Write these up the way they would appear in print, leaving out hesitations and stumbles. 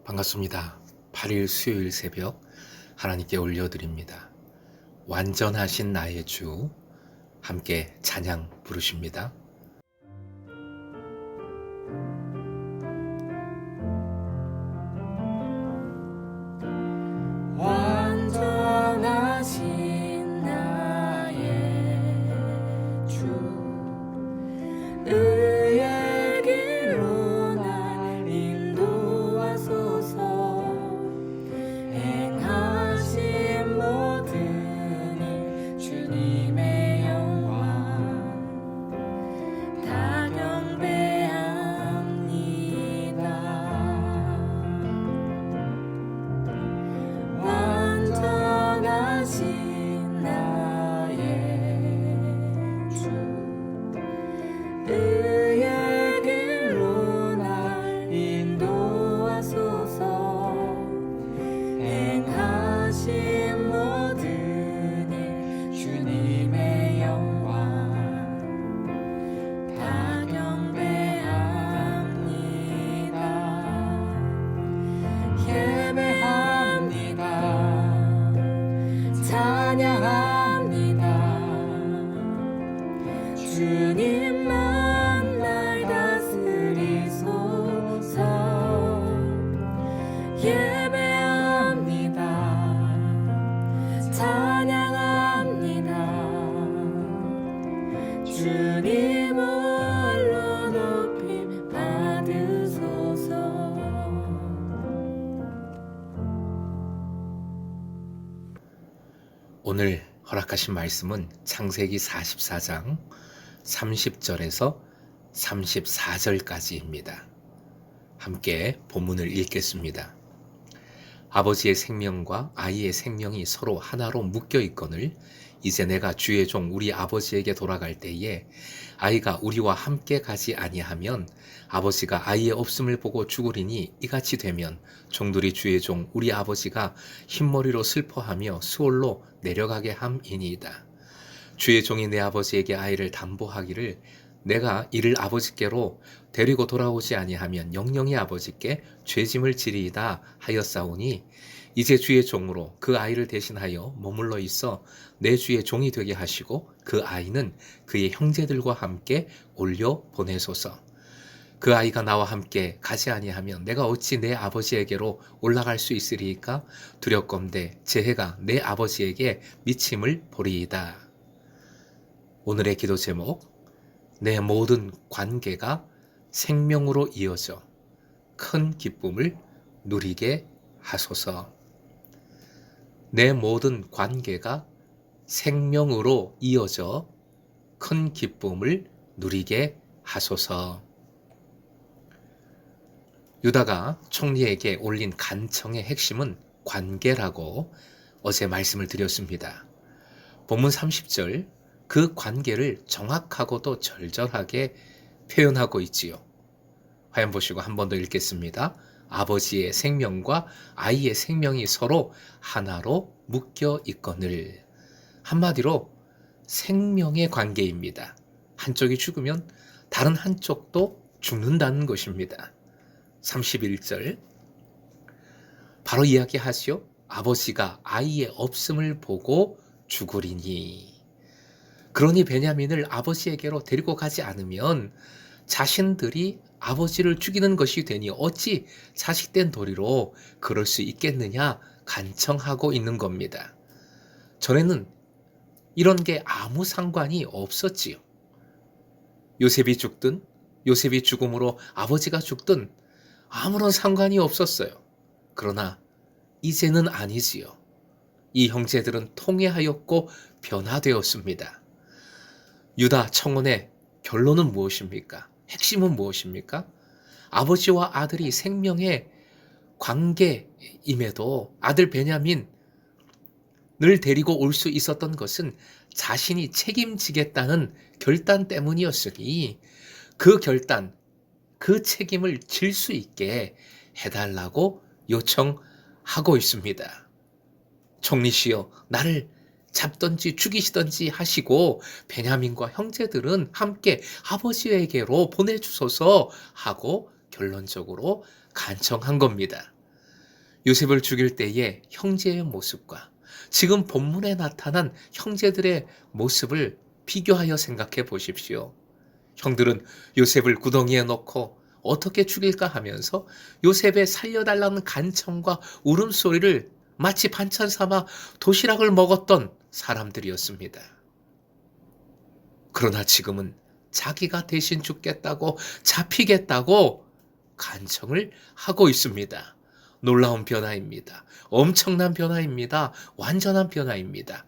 반갑습니다. 8일 수요일 새벽 하나님께 올려드립니다. 완전하신 나의 주, 함께 찬양 부르십니다. 완전하신 나의 주, 의의 길로 날 인도하소서. 행하신 모든 일 주님의 영광 다 경배합니다. 완전하신 나의 주, 의의 길로 날 인도하소서. 행하신 모든 일 주님의 영광 다 경배합니다. 예배합니다. 찬양합니다. 주님만 날 다스리소서. 예배합니다. 찬양합니다. 주님 홀로 높임 받으소서. 오늘 허락하신 말씀은 창세기 44장 30절에서 34절까지입니다. 함께 본문을 읽겠습니다. 아버지의 생명과 아이의 생명이 서로 하나로 묶여 있거늘 이제 내가 주의 종 우리 아버지에게 돌아갈 때에 아이가 우리와 함께 가지 아니하면 아버지가 아이의 없음을 보고 죽으리니 이같이 되면 종들이 주의 종 우리 아버지가 흰머리로 슬퍼하며 수월로 내려가게 함이니이다. 주의 종이 내 아버지에게 아이를 담보하기를 내가 이를 아버지께로 데리고 돌아오지 아니하면 영영이 아버지께 죄짐을 지리이다 하였사오니 이제 주의 종으로 그 아이를 대신하여 머물러 있어 내 주의 종이 되게 하시고 그 아이는 그의 형제들과 함께 올려 보내소서. 그 아이가 나와 함께 가지 아니하면 내가 어찌 내 아버지에게로 올라갈 수 있으리이까? 두렵건대 제 해가 내 아버지에게 미침을 보리이다. 오늘의 기도 제목, 내 모든 관계가 생명으로 이어져 큰 기쁨을 누리게 하소서. 내 모든 관계가 생명으로 이어져 큰 기쁨을 누리게 하소서. 유다가 총리에게 올린 간청의 핵심은 관계라고 어제 말씀을 드렸습니다. 본문 30절, 그 관계를 정확하고도 절절하게 표현하고 있지요. 화면 보시고 한 번 더 읽겠습니다. 아버지의 생명과 아이의 생명이 서로 하나로 묶여 있거늘. 한마디로 생명의 관계입니다. 한쪽이 죽으면 다른 한쪽도 죽는다는 것입니다. 31절, 바로 이야기하시오. 아버지가 아이의 없음을 보고 죽으리니. 그러니 베냐민을 아버지에게로 데리고 가지 않으면 자신들이 아버지를 죽이는 것이 되니 어찌 자식된 도리로 그럴 수 있겠느냐 간청하고 있는 겁니다. 전에는 이런 게 아무 상관이 없었지요. 요셉이 죽든 요셉이 죽음으로 아버지가 죽든 아무런 상관이 없었어요. 그러나 이제는 아니지요. 이 형제들은 통회하였고 변화되었습니다. 유다 청혼의 결론은 무엇입니까? 핵심은 무엇입니까? 아버지와 아들이 생명의 관계임에도 아들 베냐민을 데리고 올 수 있었던 것은 자신이 책임지겠다는 결단 때문이었으니 그 결단, 그 책임을 질 수 있게 해달라고 요청하고 있습니다. 총리시여, 나를 잡든지 죽이시든지 하시고 베냐민과 형제들은 함께 아버지에게로 보내주소서 하고 결론적으로 간청한 겁니다. 요셉을 죽일 때의 형제의 모습과 지금 본문에 나타난 형제들의 모습을 비교하여 생각해 보십시오. 형들은 요셉을 구덩이에 넣고 어떻게 죽일까 하면서 요셉의 살려달라는 간청과 울음소리를 마치 반찬 삼아 도시락을 먹었던 사람들이었습니다. 그러나 지금은 자기가 대신 죽겠다고, 잡히겠다고 간청을 하고 있습니다. 놀라운 변화입니다. 엄청난 변화입니다. 완전한 변화입니다.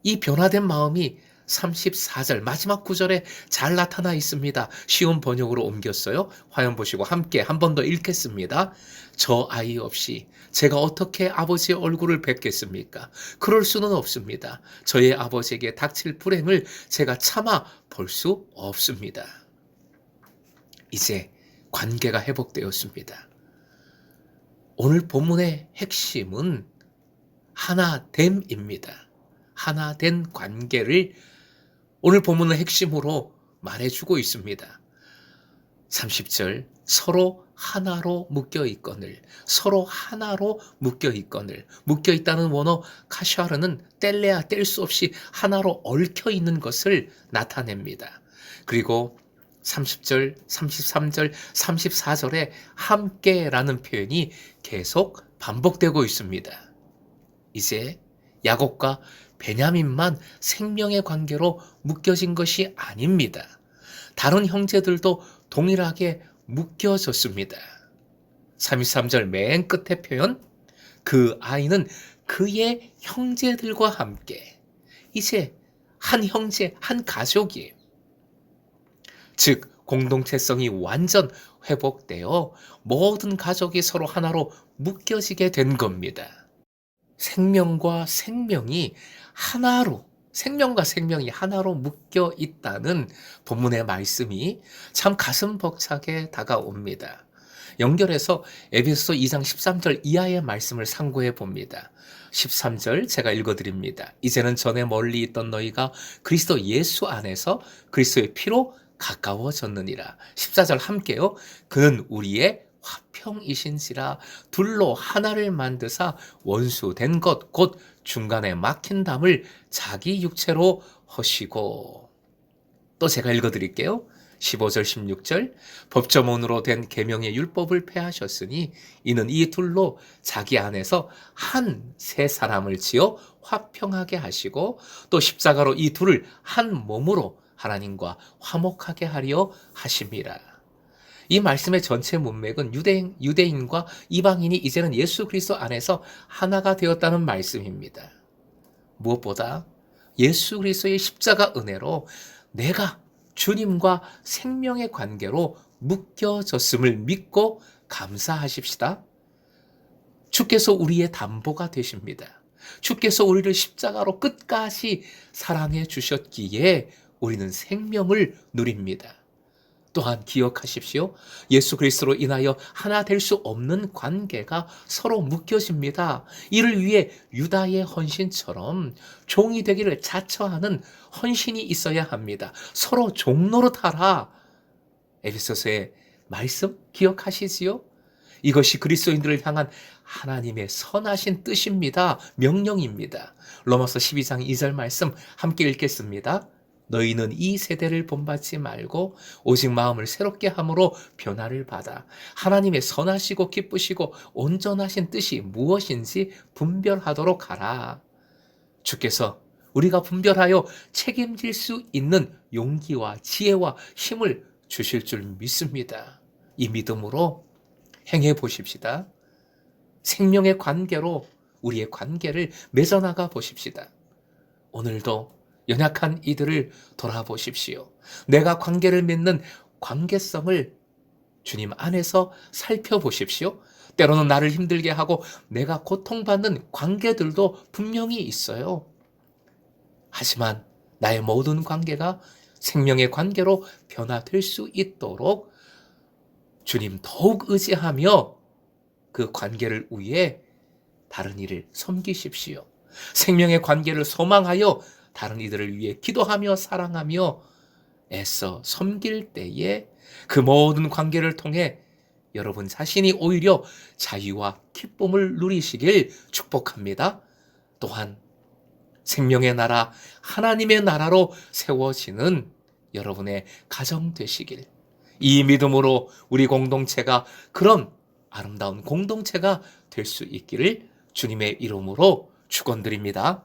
이 변화된 마음이 34절 마지막 구절에 잘 나타나 있습니다. 쉬운 번역으로 옮겼어요. 화면 보시고 함께 한 번 더 읽겠습니다. 저 아이 없이 제가 어떻게 아버지의 얼굴을 뵙겠습니까? 그럴 수는 없습니다. 저의 아버지에게 닥칠 불행을 제가 참아 볼 수 없습니다. 이제 관계가 회복되었습니다. 오늘 본문의 핵심은 하나됨입니다. 하나된 관계를 오늘 본문의 핵심으로 말해주고 있습니다. 30절 서로 하나로 묶여 있거늘, 서로 하나로 묶여 있거늘. 묶여 있다는 원어 카샤르는 뗄래야 뗄 수 없이 하나로 얽혀 있는 것을 나타냅니다. 그리고 30절, 33절, 34절에 함께라는 표현이 계속 반복되고 있습니다. 이제 야곱과 베냐민만 생명의 관계로 묶여진 것이 아닙니다. 다른 형제들도 동일하게 묶여졌습니다. 33절 맨 끝에 표현, 그 아이는 그의 형제들과 함께 이제 한 형제, 한 가족이에요. 즉 공동체성이 완전 회복되어 모든 가족이 서로 하나로 묶여지게 된 겁니다. 생명과 생명이 하나로 묶여 있다는 본문의 말씀이 참 가슴 벅차게 다가옵니다. 연결해서 에베소서 2장 13절 이하의 말씀을 상고해 봅니다. 13절 제가 읽어드립니다. 이제는 전에 멀리 있던 너희가 그리스도 예수 안에서 그리스도의 피로 가까워졌느니라. 14절 함께요. 그는 우리의 화평이신지라 둘로 하나를 만드사 원수된 것 곧 중간에 막힌 담을 자기 육체로 허시고. 또 제가 읽어드릴게요. 15절 16절 법조문으로 된 계명의 율법을 폐하셨으니 이는 이 둘로 자기 안에서 한 새 사람을 지어 화평하게 하시고 또 십자가로 이 둘을 한 몸으로 하나님과 화목하게 하려 하심이라. 이 말씀의 전체 문맥은 유대인과 이방인이 이제는 예수 그리스도 안에서 하나가 되었다는 말씀입니다. 무엇보다 예수 그리스도의 십자가 은혜로 내가 주님과 생명의 관계로 묶여졌음을 믿고 감사하십시다. 주께서 우리의 담보가 되십니다. 주께서 우리를 십자가로 끝까지 사랑해 주셨기에 우리는 생명을 누립니다. 또한 기억하십시오. 예수 그리스도로 인하여 하나 될 수 없는 관계가 서로 묶여집니다. 이를 위해 유다의 헌신처럼 종이 되기를 자처하는 헌신이 있어야 합니다. 서로 종노릇하라. 에베소서의 말씀 기억하시지요? 이것이 그리스도인들을 향한 하나님의 선하신 뜻입니다. 명령입니다. 로마서 12장 2절 말씀 함께 읽겠습니다. 너희는 이 세대를 본받지 말고 오직 마음을 새롭게 함으로 변화를 받아 하나님의 선하시고 기쁘시고 온전하신 뜻이 무엇인지 분별하도록 하라. 주께서 우리가 분별하여 책임질 수 있는 용기와 지혜와 힘을 주실 줄 믿습니다. 이 믿음으로 행해 보십시다. 생명의 관계로 우리의 관계를 맺어나가 보십시다. 오늘도 연약한 이들을 돌아보십시오. 내가 관계를 맺는 관계성을 주님 안에서 살펴보십시오. 때로는 나를 힘들게 하고 내가 고통받는 관계들도 분명히 있어요. 하지만 나의 모든 관계가 생명의 관계로 변화될 수 있도록 주님 더욱 의지하며 그 관계를 위해 다른 이를 섬기십시오. 생명의 관계를 소망하여 다른 이들을 위해 기도하며 사랑하며 애써 섬길 때에 그 모든 관계를 통해 여러분 자신이 오히려 자유와 기쁨을 누리시길 축복합니다. 또한 생명의 나라, 하나님의 나라로 세워지는 여러분의 가정 되시길, 이 믿음으로 우리 공동체가 그런 아름다운 공동체가 될 수 있기를 주님의 이름으로 축원드립니다.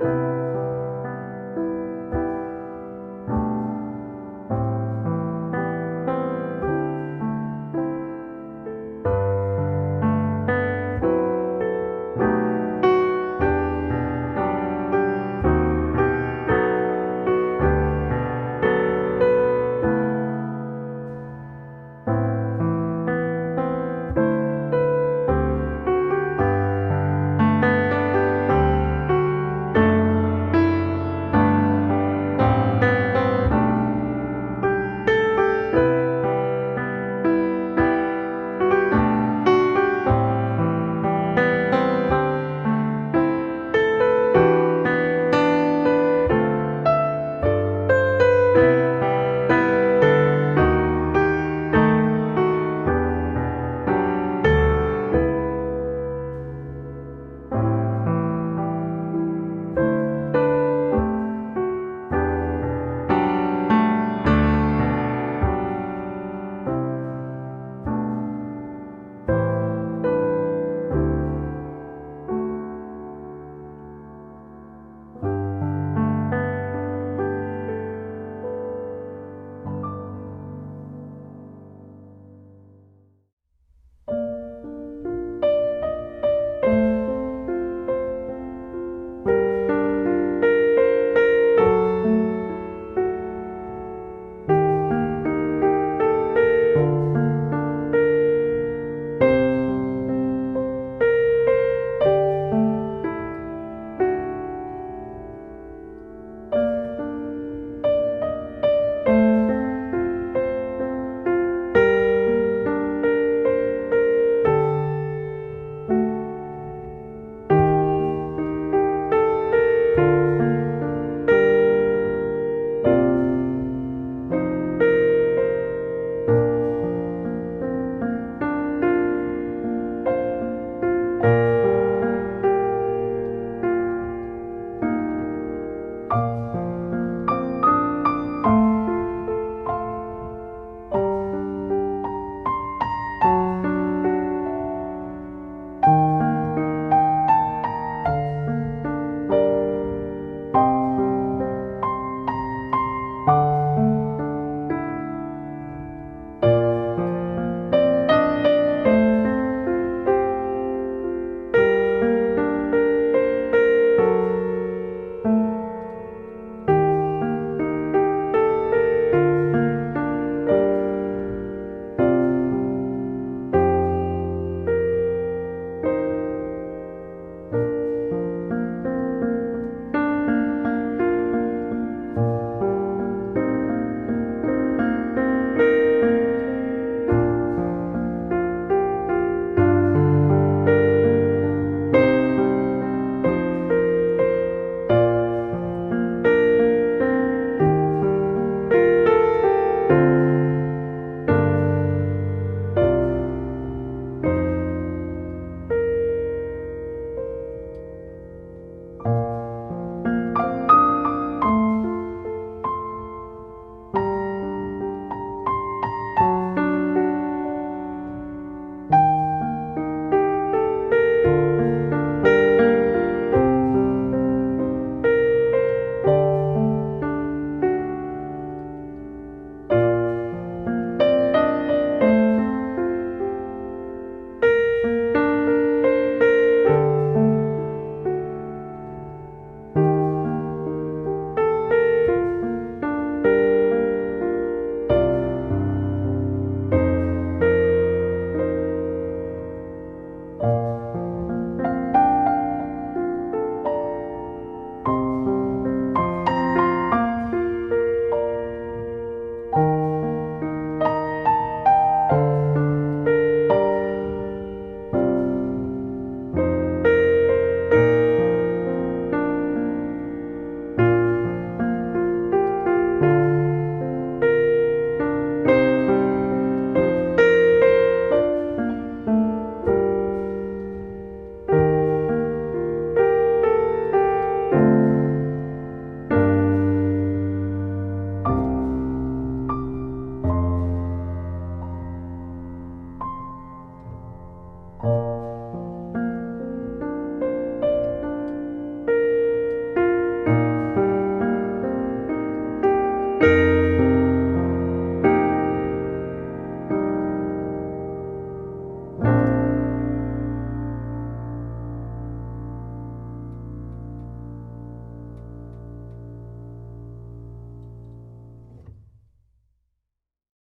찬양합니다.